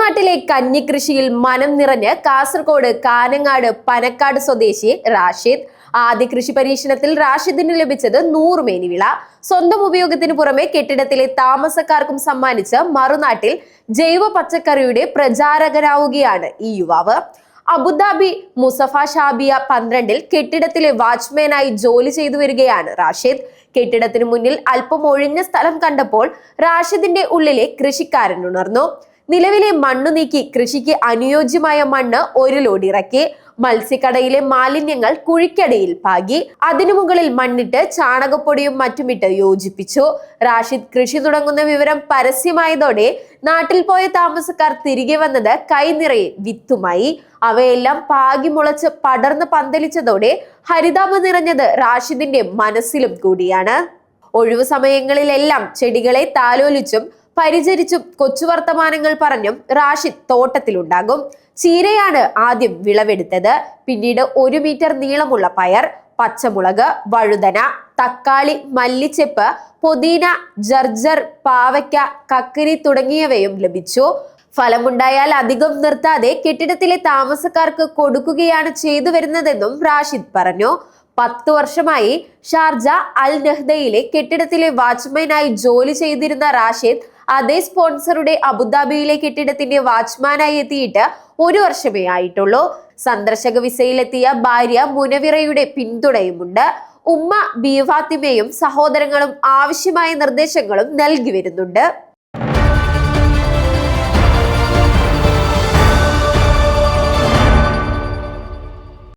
മറുനാട്ടിലെ കഞ്ഞിക്കൃഷിയിൽ മനം നിറഞ്ഞ് കാസർഗോഡ് കാനങ്ങാട് പനക്കാട് സ്വദേശി റാഷിദ്. ആദ്യ കൃഷി പരീക്ഷണത്തിൽ റാഷിദിന് ലഭിച്ചത് 100 മേനിവിള. സ്വന്തം ഉപയോഗത്തിന് പുറമെ കെട്ടിടത്തിലെ താമസക്കാർക്കും സമ്മാനിച്ച് മറുനാട്ടിൽ ജൈവ പച്ചക്കറിയുടെ പ്രചാരകനാവുകയാണ് ഈ യുവാവ്. അബുദാബി മുസഫ ഷാബിയ 12 കെട്ടിടത്തിലെ വാച്ച്മാനായി ജോലി ചെയ്തു വരികയാണ് റാഷിദ്. കെട്ടിടത്തിന് മുന്നിൽ അല്പം ഒഴിഞ്ഞ സ്ഥലം കണ്ടപ്പോൾ റാഷിദിന്റെ ഉള്ളിലെ കൃഷിക്കാരൻ ഉണർന്നു. നിലവിലെ മണ്ണു നീക്കി കൃഷിക്ക് അനുയോജ്യമായ മണ്ണ് ഒരു ലോഡ് ഇറക്കി. മത്സ്യക്കടയിലെ മാലിന്യങ്ങൾ കുഴിക്കടിയിൽ പാകി. അതിനു മുകളിൽ മണ്ണിട്ട് ചാണകപ്പൊടിയും മറ്റുമിട്ട് യോജിപ്പിച്ചു. റാഷിദ് കൃഷി തുടങ്ങുന്ന വിവരം പരസ്യമായതോടെ നാട്ടിൽ പോയ താമസക്കാർ തിരികെ വന്നത് കൈനിറയെ വിത്തുമായി. അവയെല്ലാം പാകി മുളച്ച് പടർന്ന് പന്തലിച്ചതോടെ ഹരിതാപം നിറഞ്ഞത് റാഷിദിന്റെ മനസ്സിലും കൂടിയാണ്. ഒഴിവു സമയങ്ങളിലെല്ലാം ചെടികളെ താലോലിച്ചും പരിചരിച്ചും കൊച്ചു വർത്തമാനങ്ങൾ പറഞ്ഞും റാഷിദ് തോട്ടത്തിലുണ്ടാകും. ചീരയാണ് ആദ്യം വിളവെടുത്തത്. പിന്നീട് 1 മീറ്റർ നീളമുള്ള പയർ, പച്ചമുളക്, വഴുതന, തക്കാളി, മല്ലിച്ചെപ്പ്, പുതിന, ജർജർ, പാവയ്ക്ക, കക്കിരി തുടങ്ങിയവയും ലഭിച്ചു. ഫലമുണ്ടായാൽ അധികം നിർത്താതെ കെട്ടിടത്തിലെ താമസക്കാർക്ക് കൊടുക്കുകയാണ് ചെയ്തു വരുന്നതെന്നും റാഷിദ് പറഞ്ഞു. 10 വർഷമായി ഷാർജ അൽ നഹ്ദയിലെ കെട്ടിടത്തിലെ വാച്ച്മാനായി ജോലി ചെയ്തിരുന്ന റാഷിദ് അതേ സ്പോൺസറുടെ അബുദാബിയിലെ കെട്ടിടത്തിന്റെ വാച്ച്മാനായി എത്തിയിട്ട് 1 വർഷമേ ആയിട്ടുള്ളൂ. സന്ദർശക വിസയിലെത്തിയ ഭാര്യ മുനവിറയുടെ പിന്തുണയുമുണ്ട്. ഉമ്മ ബി ഫാത്തിമയും സഹോദരങ്ങളും ആവശ്യമായ നിർദ്ദേശങ്ങളും നൽകി വരുന്നുണ്ട്.